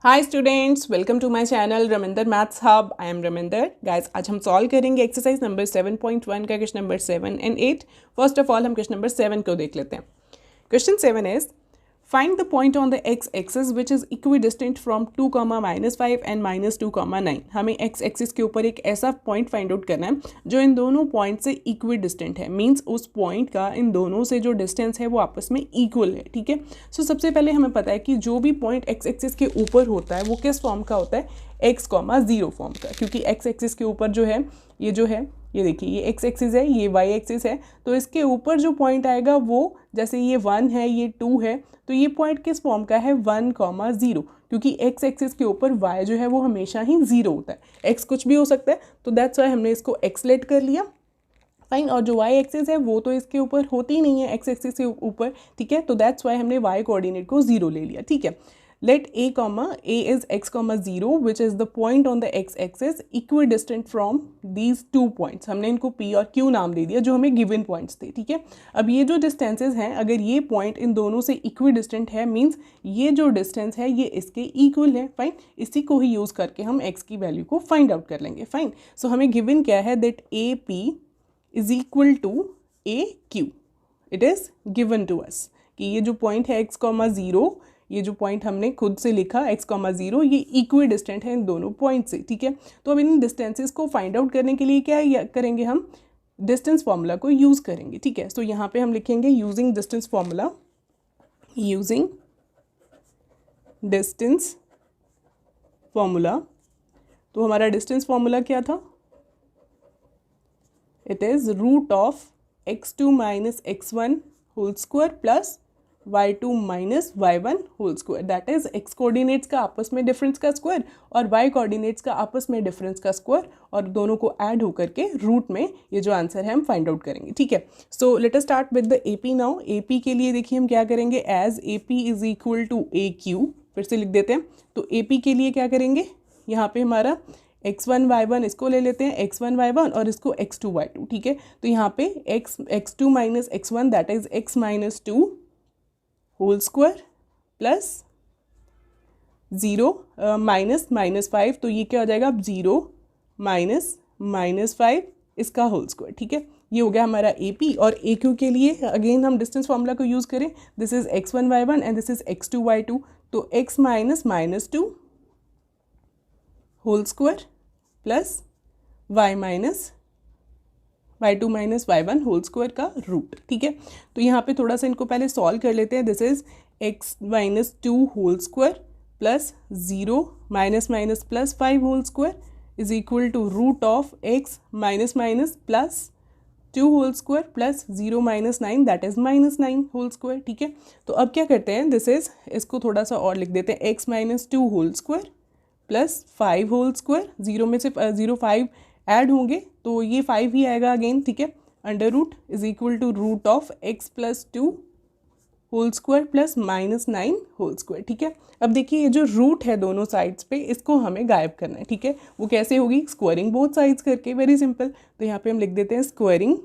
Hi students, welcome to my channel Raminder maths hub. I am Raminder. Guys, आज हम solve करेंगे exercise number 7.1 का question number 7 and 8। First of all हम question number 7 को देख लेते हैं। Question 7 is find the point on the x axis which is equidistant from 2, -5 and -2, 9। हमें एक्स एक्सिस के ऊपर एक ऐसा पॉइंट फाइंड आउट करना है जो इन दोनों पॉइंट से इक्विडिस्टेंट है। मीन्स उस पॉइंट का इन दोनों से जो डिस्टेंस है वो आपस में इक्वल है। ठीक है, सो सबसे पहले हमें पता है कि जो भी पॉइंट एक्स एक्सिस के ऊपर होता है वो किस फॉर्म का होता है, x,0 फॉर्म का। क्योंकि एक्स एक्सिस के ऊपर जो है ये देखिए, ये एक्स एक्सिस है, ये वाई एक्सिस है, तो इसके ऊपर जो पॉइंट आएगा वो, जैसे ये 1 है, ये 2 है, तो ये पॉइंट किस फॉर्म का है, 1,0। क्योंकि एक्स एक्सिस के ऊपर y जो है वो हमेशा ही 0 होता है। x कुछ भी हो सकता है, तो दैट्स वाई हमने इसको x लेट कर लिया। फाइन। और जो y एक्सिस है वो तो इसके ऊपर होती ही नहीं है, एक्स एक्सिस के ऊपर। ठीक है, तो दैट्स वाई हमने y कोऑर्डिनेट को 0 ले लिया। ठीक है, late a is x,0 which is the point on the x axis equidistant from these 2 points। हमने इनको p और q नाम दे दिया जो हमें गिवन पॉइंट्स थे। ठीक है, अब ये जो डिस्टेंसेज हैं, अगर ये पॉइंट इन दोनों से इक्विडिस्टेंट है, मीन्स ये जो डिस्टेंस है ये इसके इक्वल है। फाइन, इसी को ही यूज़ करके हम x की वैल्यू को फाइंड आउट कर लेंगे। फाइन, सो हमें गिवन क्या है, that A P is equal to A Q. It is given to us कि ये जो पॉइंट है x,0, ये जो पॉइंट हमने खुद से लिखा x,0, ये इक्वी डिस्टेंट है इन दोनों पॉइंट से। ठीक है, तो अब इन डिस्टेंसेस को फाइंड आउट करने के लिए क्या करेंगे, हम डिस्टेंस फार्मूला को यूज़ करेंगे। ठीक है, तो यहाँ पे हम लिखेंगे using distance formula, using distance formula. तो हमारा डिस्टेंस फार्मूला क्या था, it is root of x2 minus x1 whole square plus y2 minus y1 whole square. That is x coordinates का आपस में डिफरेंस का स्क्वायर और y कोऑर्डिनेट्स का आपस में डिफरेंस का स्क्वायर, और दोनों को ऐड होकर के रूट में ये जो आंसर है हम फाइंड आउट करेंगे। ठीक है, so let us start with the AP now. AP के लिए देखिए हम क्या करेंगे, as AP is equal to AQ। फिर से लिख देते हैं। तो AP के लिए क्या करेंगे, यहाँ पे हमारा x1 y1 इसको ले लेते हैं, x1 y1 और इसको x2 y2। ठीक है, तो यहाँ पे x2 minus x1 that is x minus 2 whole square plus 0 -5, तो ये क्या हो जाएगा अब, 0 -5 इसका होल स्क्वायर। ठीक है, ये हो गया हमारा AP। और AQ के लिए अगेन हम डिस्टेंस फार्मूला को यूज़ करें, this is x1 y1 and this is x2 y2, तो x -2 whole square plus y2 minus y1 whole square का रूट। ठीक है, तो यहाँ पे थोड़ा सा इनको पहले सॉल्व कर लेते हैं। This is x -2 whole square plus 0 minus plus 5 whole square is equal to root of x minus plus 2 whole square plus 0 -9 that is -9 whole square. ठीक है, तो अब क्या करते हैं, दिस इज, इसको थोड़ा सा और लिख देते हैं, x -2 whole square plus 5 whole square, 0 में से 0 5 ऐड होंगे तो ये 5 ही आएगा अगेन। ठीक है, under root is equal to root of x plus 2 whole square plus -9 whole square. ठीक है, अब देखिए ये जो रूट है दोनों साइड्स पे, इसको हमें गायब करना है। ठीक है, वो कैसे होगी, स्क्वायरिंग बोथ साइड्स करके, वेरी सिंपल। तो यहाँ पे हम लिख देते हैं स्क्वायरिंग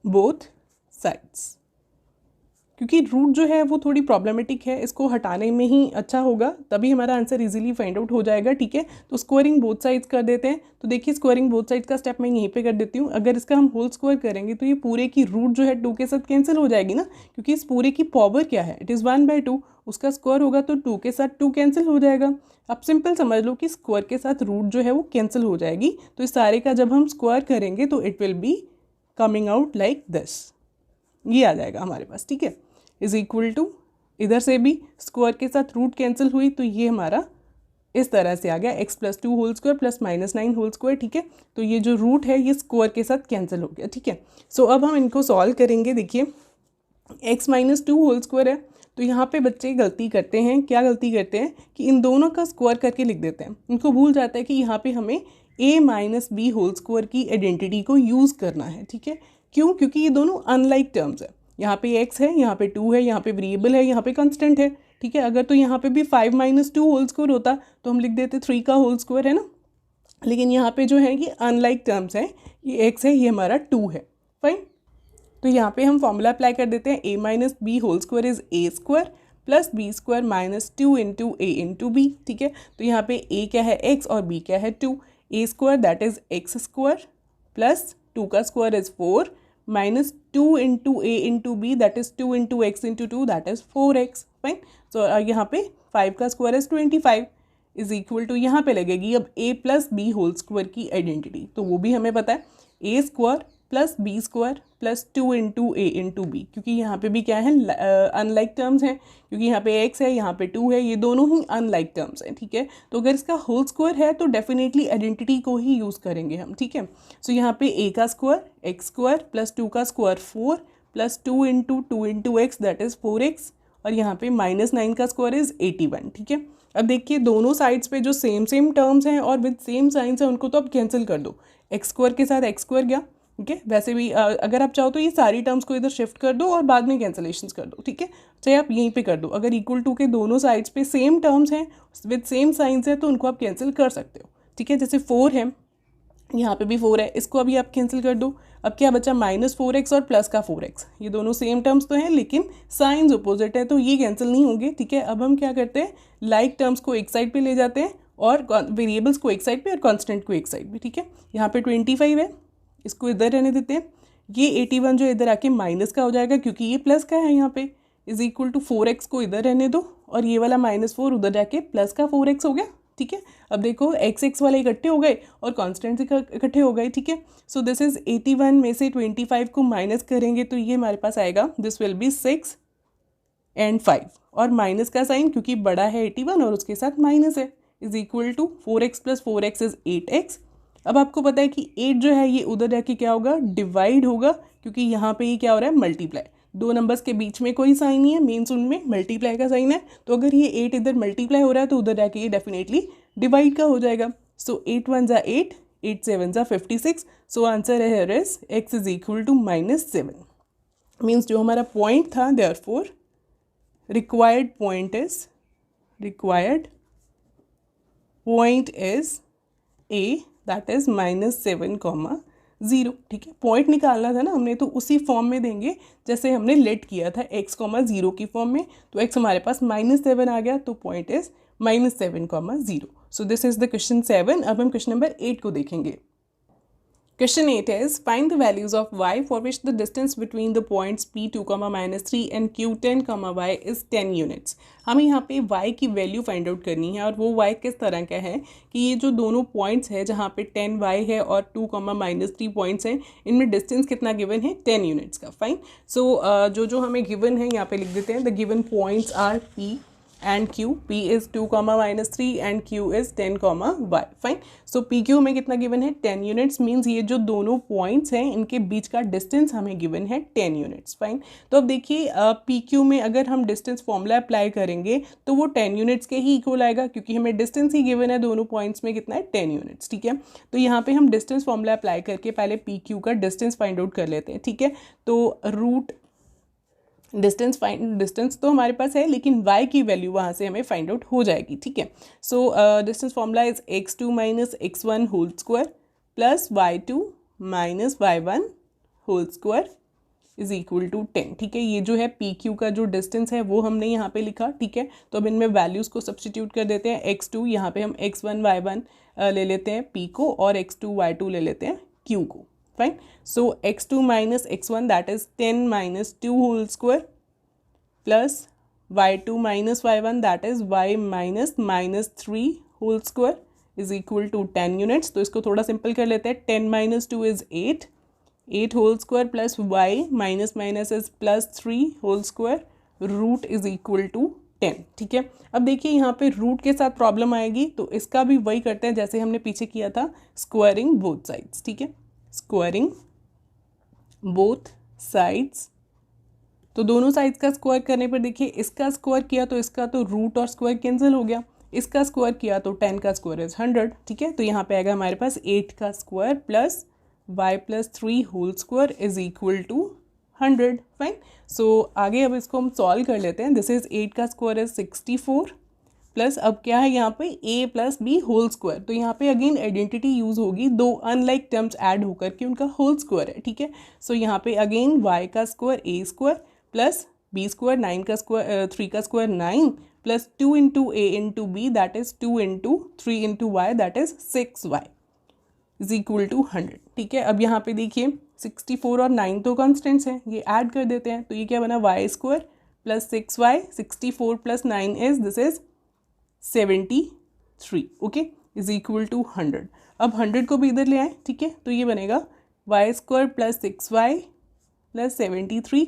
बोथ साइड्स। क्योंकि रूट जो है वो थोड़ी प्रॉब्लमेटिक है, इसको हटाने में ही अच्छा होगा, तभी हमारा आंसर इजीली फाइंड आउट हो जाएगा। ठीक है, तो स्क्वायरिंग बोथ साइड्स कर देते हैं। तो देखिए स्क्वायरिंग बोथ साइड्स का स्टेप मैं यहीं पे कर देती हूँ। अगर इसका हम होल स्क्वायर करेंगे तो ये पूरे की रूट जो है 2 के साथ कैंसिल हो जाएगी ना, क्योंकि इस पूरे की पावर क्या है, इट इज़ 1/2, उसका स्क्वायर होगा तो 2 के साथ 2 कैंसिल हो जाएगा। अब सिंपल समझ लो कि स्क्वायर के साथ रूट जो है वो कैंसिल हो जाएगी, तो इस सारे का जब हम स्क्वायर करेंगे तो it will be coming out like this, ये आ जाएगा हमारे पास। ठीक है, इज इक्वल टू, इधर से भी स्क्वायर के साथ रूट कैंसिल हुई तो ये हमारा इस तरह से आ गया, x plus 2 whole square plus -9 whole square. ठीक है, तो ये जो रूट है ये स्क्वायर के साथ कैंसिल हो गया। ठीक है, सो अब हम इनको सॉल्व करेंगे। देखिए x -2 होल स्क्वायर है, तो यहाँ पे बच्चे गलती करते हैं, क्या गलती करते हैं कि इन दोनों का स्क्वायर करके लिख देते हैं। इनको भूल जाता है कि यहाँ पे हमें a minus b whole square की आइडेंटिटी को यूज़ करना है। ठीक है, क्यों, क्योंकि ये दोनों अनलाइक टर्म्स है। यहाँ पे x है, यहाँ पे 2 है, यहाँ पे वेरिएबल है, यहाँ पे कांस्टेंट है। ठीक है, अगर तो यहाँ पे भी 5 - 2 होल स्क्वायर होता तो हम लिख देते 3 का होल स्क्वायर, है ना। लेकिन यहाँ पे जो है ये अनलाइक टर्म्स हैं, ये x है, ये हमारा 2 है। फाइन, तो यहाँ पे हम फॉर्मूला अप्लाई कर देते हैं, a - b whole square is a square plus b square minus 2 into a into b, ठीक है। तो यहाँ पे a क्या है x और b क्या है 2, a square that is x square plus 2 का square is 4 minus 2 into a into b that is 2 into x into 2 that is 4x, fine. So यहाँ पे 5 का square is 25 is equal to, यहाँ पे लगेगी अब a plus b whole square की identity, तो वो भी हमें पता है a square plus b square plus 2 into a into B, क्योंकि यहाँ पे भी क्या है अनलाइक टर्म्स हैं, क्योंकि यहाँ पे x है यहाँ पे 2 है, ये दोनों ही अनलाइक टर्म्स हैं, ठीक है। तो अगर इसका होल स्क्वायर है तो डेफिनेटली आइडेंटिटी को ही यूज़ करेंगे हम, ठीक है। सो यहाँ पे a का स्क्वायर एक्स स्क्वायर प्लस 2 का square 4 plus 2 into x that is 4x, और यहाँ पे माइनस 9 का स्क्वायर इज़ 81, ठीक है। अब देखिए दोनों साइड्स पे जो सेम टर्म्स हैं और विद सेम साइंस है उनको तो अब कैंसिल कर दो, एक्स स्क्वायर के साथ एक्स स्क्वायर गया, ठीक है। वैसे भी अगर आप चाहो तो ये सारी टर्म्स को इधर शिफ्ट कर दो और बाद में कैंसिलेशंस कर दो, ठीक है। चाहे आप यहीं पे कर दो, अगर इक्वल टू के दोनों साइड्स पे सेम टर्म्स हैं विद सेम साइंस है तो उनको आप कैंसिल कर सकते हो, ठीक है। जैसे 4 है, यहाँ पे भी 4 है, इसको अभी आप कैंसिल कर दो। अब क्या बचा माइनस 4x और प्लस का 4x, ये दोनों सेम टर्म्स तो हैं लेकिन साइंस अपोजिट है तो ये कैंसिल नहीं होंगे, ठीक है। अब हम क्या करते हैं, लाइक टर्म्स को एक साइड पे ले जाते हैं और वेरिएबल्स को एक साइड पे और कांस्टेंट को एक साइड पे, ठीक है। यहाँ पे 25 है, इसको इधर रहने देते हैं। ये 81 जो इधर आके माइनस का हो जाएगा क्योंकि ये प्लस का है यहाँ पे, इज इक्वल टू 4x को इधर रहने दो और ये वाला -4 उधर जाके प्लस का 4x हो गया, ठीक है। अब देखो x वाले इकट्ठे हो गए और कॉन्स्टेंट इकट्ठे हो गए, ठीक है। सो दिस इज 81 में से 25 को माइनस करेंगे तो ये हमारे पास आएगा, दिस विल बी 6 and 5, और माइनस का साइन क्योंकि बड़ा है 81 और उसके साथ माइनस है, is equal to 4x plus 4x is 8x। अब आपको पता है कि 8 जो है ये उधर जाके क्या होगा, डिवाइड होगा, क्योंकि यहाँ पे ये क्या हो रहा है, मल्टीप्लाई, दो नंबर्स के बीच में कोई साइन नहीं है, मीन्स उनमें मल्टीप्लाई का साइन है, तो अगर ये 8 इधर मल्टीप्लाई हो रहा है तो उधर जाके ये डेफिनेटली डिवाइड का हो जाएगा। सो 8 1 ज़ा 8, 8 7 ज़ा 56, सो आंसर है is x is equal to -7, means जो हमारा पॉइंट था therefore required point is A, that is -7, 0, ठीक है। पॉइंट निकालना था ना हमने, तो उसी फॉर्म में देंगे जैसे हमने लेट किया था x, 0 की फॉर्म में, तो x हमारे पास -7 आ गया, तो point is -7, 0। So this is the question 7। अब हम क्वेश्चन नंबर 8 को देखेंगे। Question 8 is find the values of y for which the distance between the points p2, -3 and q10, y is 10 units। हमें यहाँ पे y की वैल्यू फाइंड आउट करनी है और वो y किस तरह का है कि ये जो दोनों पॉइंट्स है जहाँ पे 10y है और 2, -3 पॉइंट्स हैं, इनमें डिस्टेंस कितना गिवन है, 10 यूनिट्स का, फाइन। सो जो हमें गिवन है यहाँ पे लिख देते हैं, the given points are p and q, p is 2, -3 and q is 10, y, fine. So P Q हमें कितना गिवन है, 10 यूनिट्स, मीन्स ये जो दोनों पॉइंट्स हैं इनके बीच का डिस्टेंस हमें गिवन है 10 यूनिट्स, फाइन। तो अब देखिए पी क्यू में अगर हम डिस्टेंस फॉर्मूला अप्लाई करेंगे तो वो 10 यूनिट्स के ही इक्वल आएगा, क्योंकि हमें डिस्टेंस ही गिवन है दोनों पॉइंट्स में कितना है, 10 यूनिट्स, ठीक है। तो यहाँ पे हम डिस्टेंस फॉर्मूला अप्लाई करके पहले पी क्यू का डिस्टेंस फाइंड आउट कर लेते हैं, ठीक है। तो रूट डिस्टेंस तो हमारे पास है लेकिन y की वैल्यू वहाँ से हमें फाइंड आउट हो जाएगी, ठीक है। So distance formula is x2 - x1 whole square plus y2 - y1 whole square is equal to 10, ठीक है। ये जो है पी क्यू का जो डिस्टेंस है वो हमने यहाँ पे लिखा, ठीक है। तो अब इनमें वैल्यूज़ को सब्सटीट्यूट कर देते हैं, x2 यहाँ पे हम x1 y1 ले लेते हैं p को और x2 y2 ले लेते हैं q को, fine. So x2 - x1 that is 10 - 2 whole square plus y2 - y1 that is y - -3 whole square is equal to 10 units. तो इसको थोड़ा सिंपल कर लेते हैं, 10 - 2 is 8 whole square plus y minus is +3 whole square, root is equal to 10, ठीक है। अब देखिए यहाँ पे रूट के साथ प्रॉब्लम आएगी, तो इसका भी वही करते हैं जैसे हमने पीछे किया था, स्क्वायरिंग बोथ साइड्स, ठीक है, स्क्वायरिंग बोथ साइड्स। तो दोनों साइड्स का स्क्वायर करने पर देखिए इसका स्क्वायर किया तो इसका तो रूट और स्क्वायर कैंसिल हो गया, इसका स्क्वायर किया तो 10 का स्क्वायर इज 100, ठीक है। तो यहाँ पे आएगा हमारे पास 8 का square plus y + 3 whole square is equal to 100, fine. So आगे अब इसको हम सॉल्व कर लेते हैं। दिस इज 8 का स्क्वायर इज 64 प्लस अब क्या है यहाँ पे a + b होल स्क्वायर, तो यहाँ पे अगेन आइडेंटिटी यूज़ होगी, दो अनलाइक टर्म्स ऐड होकर के उनका होल स्क्वायर है, ठीक है। सो यहाँ पे अगेन y का square a square plus b square 9 का स्क्वायर 3 का square 9 plus 2 into a into b that is 2 into 3 into y that is 6y is equal to 100। ठीक है, अब यहाँ पे देखिए 64 और 9 तो कॉन्स्टेंट्स हैं, ये ऐड कर देते हैं तो ये क्या बना y square plus 6y 64 plus 9 is this is 73 okay is equal to 100। अब 100 को भी इधर ले आए, ठीक है, तो ये बनेगा y square plus 6y plus 73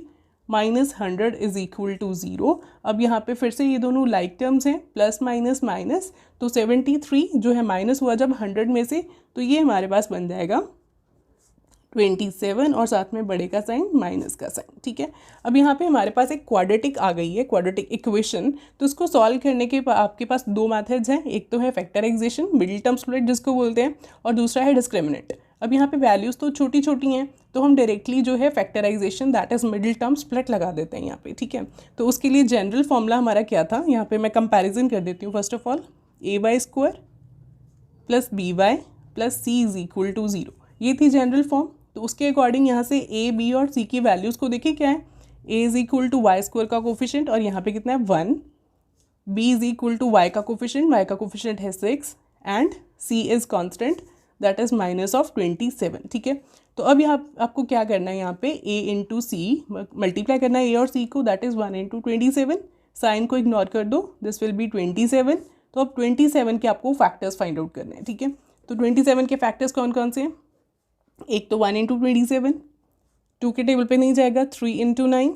minus 100 is equal to 0। अब यहाँ पे फिर से ये दोनों लाइक टर्म्स हैं, प्लस माइनस माइनस, तो 73 जो है माइनस हुआ जब 100 में से, तो ये हमारे पास बन जाएगा 27 और साथ में बड़े का साइन माइनस का साइन। ठीक है, अब यहाँ पे हमारे पास एक क्वाड्रेटिक आ गई है, क्वाड्रेटिक इक्वेशन, तो इसको सॉल्व करने के आपके पास दो मेथड्स हैं, एक तो है फैक्टराइजेशन मिडिल टर्म स्प्लिट जिसको बोलते हैं, और दूसरा है डिस्क्रिमिनेंट। अब यहाँ पे वैल्यूज़ तो छोटी छोटी हैं तो हम डायरेक्टली जो है factorization that is middle term split लगा देते हैं यहाँ पे। ठीक है, तो उसके लिए जनरल फॉर्मूला हमारा क्या था, यहाँ पे मैं कंपैरिजन कर देती हूँ। First of all ay square plus by plus c is equal to 0, ये थी जनरल फॉर्म। तो उसके अकॉर्डिंग यहाँ से a b और c की वैल्यूज़ को देखिए क्या है, a is equal to y square का कोफिशिएंट और यहाँ पे कितना है 1, b is equal to y का कोफिशिएंट है 6 and c is constant that is minus of 27। ठीक है, तो अब यहाँ आपको क्या करना है, यहाँ पे a इंटू सी मल्टीप्लाई करना है a और c को, दैट इज 1 इंटू 27, साइन को इग्नोर कर दो, दिस विल बी 27। तो अब 27 के आपको फैक्टर्स फाइंड आउट करने हैं। ठीक है, तो 27 के फैक्टर्स कौन कौन से हैं, एक तो 1 इंटू 27, 2 के टेबल पे नहीं जाएगा, 3 इंटू 9,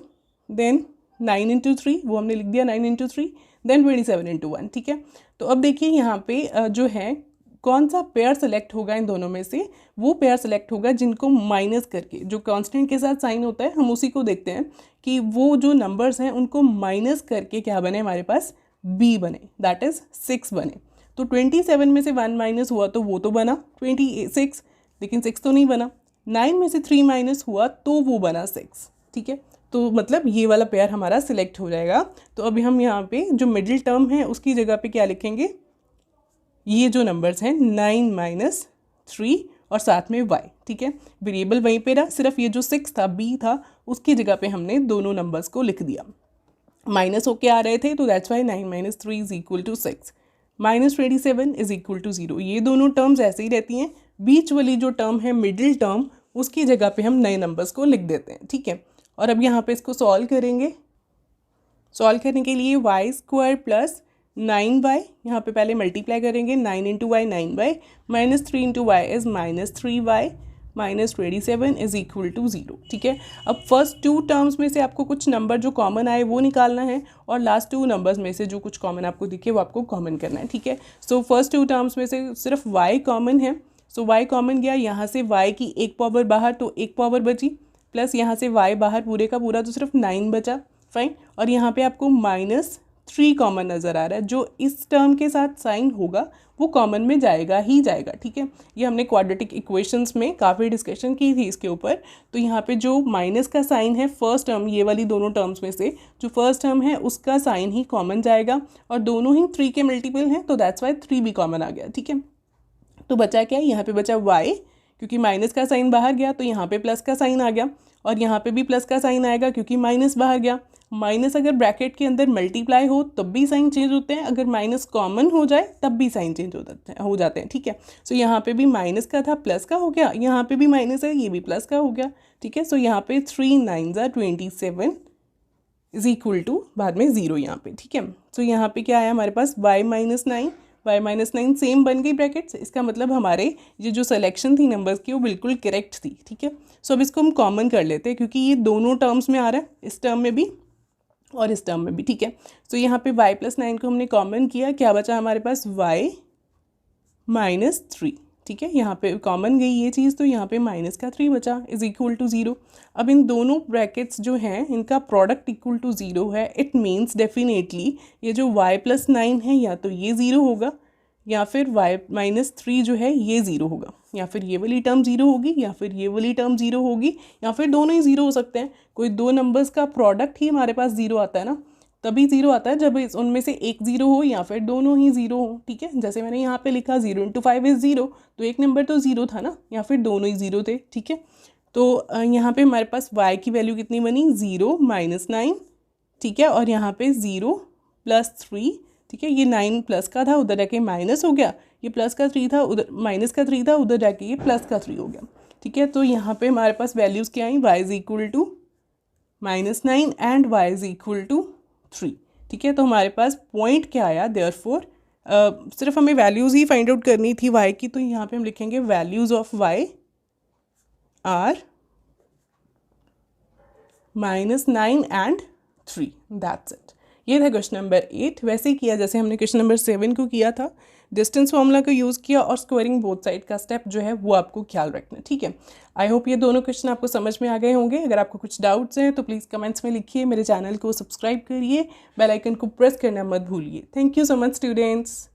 देन 9 इंटू 3, वो हमने लिख दिया 9 इंटू 3, देन 27 इंटू 1। ठीक है, तो अब देखिए यहाँ पे जो है कौन सा पेयर सेलेक्ट होगा इन दोनों में से, वो पेयर सेलेक्ट होगा जिनको माइनस करके, जो कांस्टेंट के साथ साइन होता है हम उसी को देखते हैं कि वो जो नंबर्स हैं उनको माइनस करके क्या बने हमारे पास b बने, दैट इज 6 बने। तो 27 में से 1 माइनस हुआ तो वो तो बना 26, लेकिन 6 तो नहीं बना। 9 में से 3 माइनस हुआ तो वो बना 6। ठीक है, तो मतलब ये वाला पेयर हमारा सिलेक्ट हो जाएगा। तो अभी हम यहाँ पे जो मिडिल टर्म है उसकी जगह पे क्या लिखेंगे, ये जो नंबर्स हैं 9 माइनस 3 और साथ में y। ठीक है, वेरिएबल वहीं पे रहा, सिर्फ ये जो 6 था b था उसकी जगह पे हमने दोनों नंबर्स को लिख दिया, माइनस होके आ रहे थे तो that's y 9 minus 3 is equal to 6, minus 27 is equal to 0। ये दोनों टर्म्स ऐसे ही रहती हैं, बीच वाली जो टर्म है मिडिल टर्म उसकी जगह पे हम नए नंबर्स को लिख देते हैं। ठीक है, और अब यहाँ पे इसको सॉल्व करेंगे। सॉल्व करने के लिए वाई स्क्वायर प्लस 9y, यहाँ पे पहले मल्टीप्लाई करेंगे, 9 into y 9y minus 3 into y is minus 3y minus 27 is equal to 0। ठीक है, अब फर्स्ट टू टर्म्स में से आपको कुछ नंबर जो कॉमन आए वो निकालना है और लास्ट टू नंबर्स में से जो कुछ कॉमन आपको दिखे वो आपको कॉमन करना है। ठीक है, सो फर्स्ट टू टर्म्स में से सिर्फ y कॉमन है, सो y कॉमन गया, यहाँ से y की एक पावर बाहर तो एक पावर बची, प्लस यहाँ से y बाहर पूरे का पूरा तो सिर्फ 9 बचा, फाइन। और यहाँ पे आपको माइनस 3 कॉमन नज़र आ रहा है, जो इस टर्म के साथ साइन होगा वो कॉमन में जाएगा ही जाएगा। ठीक है, ये हमने क्वाड्रेटिक इक्वेशंस में काफ़ी डिस्कशन की थी इसके ऊपर। तो यहाँ पे जो माइनस का साइन है फर्स्ट टर्म, ये वाली दोनों टर्म्स में से जो फर्स्ट टर्म है उसका साइन ही कॉमन जाएगा और दोनों ही 3 के मल्टीपल हैं, तो दैट्स वाई 3 भी कॉमन आ गया। ठीक है, तो बचा क्या, यहाँ पे बचा y, क्योंकि माइनस का साइन बाहर गया तो यहाँ पे प्लस का साइन आ गया और यहाँ पे भी प्लस का साइन आएगा क्योंकि माइनस बाहर गया। माइनस अगर ब्रैकेट के अंदर मल्टीप्लाई हो तब भी साइन चेंज होते हैं, अगर माइनस कॉमन हो जाए तब भी साइन चेंज हो जाते हैं। ठीक है, सो यहाँ पे भी माइनस का था प्लस का हो गया, यहाँ पे भी माइनस है ये भी प्लस का हो गया। ठीक है, सो यहाँ पे 3 9 27 इज इक्वल टू बाद में 0 यहाँ पे। ठीक है, सो यहाँ पे क्या आया हमारे पास y माइनस 9 सेम बन गई ब्रैकेट्स, इसका मतलब हमारे ये जो सिलेक्शन थी नंबर्स की वो बिल्कुल करेक्ट थी। ठीक है, सो अब इसको हम कॉमन कर लेते हैं क्योंकि ये दोनों टर्म्स में आ रहा है, इस टर्म में भी और इस टर्म में भी। ठीक है, सो यहाँ पे y प्लस 9 को हमने कॉमन किया, क्या बचा हमारे पास y माइनस 3। ठीक है, यहाँ पे कॉमन गई ये चीज़ तो यहाँ पे माइनस का 3 बचा इज इक्वल टू 0। अब इन दोनों ब्रैकेट्स जो हैं इनका प्रोडक्ट इक्वल टू 0 है, इट मीन्स डेफिनेटली ये जो y प्लस 9 है या तो ये 0 होगा या फिर y माइनस 3 जो है ये 0 होगा, या फिर ये वाली टर्म 0 होगी या फिर ये वाली टर्म 0 होगी या फिर दोनों ही 0 हो सकते हैं। कोई दो नंबर्स का प्रोडक्ट ही हमारे पास 0 आता है ना, तभी 0 आता है जब उनमें से एक 0 हो या फिर दोनों ही 0 हो। ठीक है, जैसे मैंने यहाँ पे लिखा 0 इंटू 5 इज 0, तो एक नंबर तो 0 था ना, या फिर दोनों ही 0 थे। ठीक है, तो यहाँ पे हमारे पास y की वैल्यू कितनी बनी 0 माइनस 9 ठीक है, और यहाँ पे 0 + 3, ठीक है, ये 9 प्लस का था, उधर जाके माइनस हो गया, ये प्लस का 3 था, उधर माइनस का 3 था, उधर जाके ये प्लस का 3 हो गया, ठीक है। तो यहाँ पे हमारे पास वैल्यूज़ क्या आई, y = -9 एंड y = 3, ठीक है। तो हमारे पास पॉइंट क्या आया, देयरफॉर सिर्फ हमें वैल्यूज़ ही फाइंड आउट करनी थी y की, तो यहाँ पे हम लिखेंगे values of y are -9 and 3, that's it. ये था क्वेश्चन नंबर 8। वैसे ही किया जैसे हमने क्वेश्चन नंबर 7 को किया था, डिस्टेंस फॉर्मूला का यूज़ किया और स्क्वायरिंग बोथ साइड का स्टेप जो है वो आपको ख्याल रखना, ठीक है। आई होप ये दोनों क्वेश्चन आपको समझ में आ गए होंगे। अगर आपको कुछ डाउट्स हैं तो प्लीज़ कमेंट्स में लिखिए, मेरे चैनल को सब्सक्राइब करिए, बेल आइकन को प्रेस करना मत भूलिए। Thank you so much students.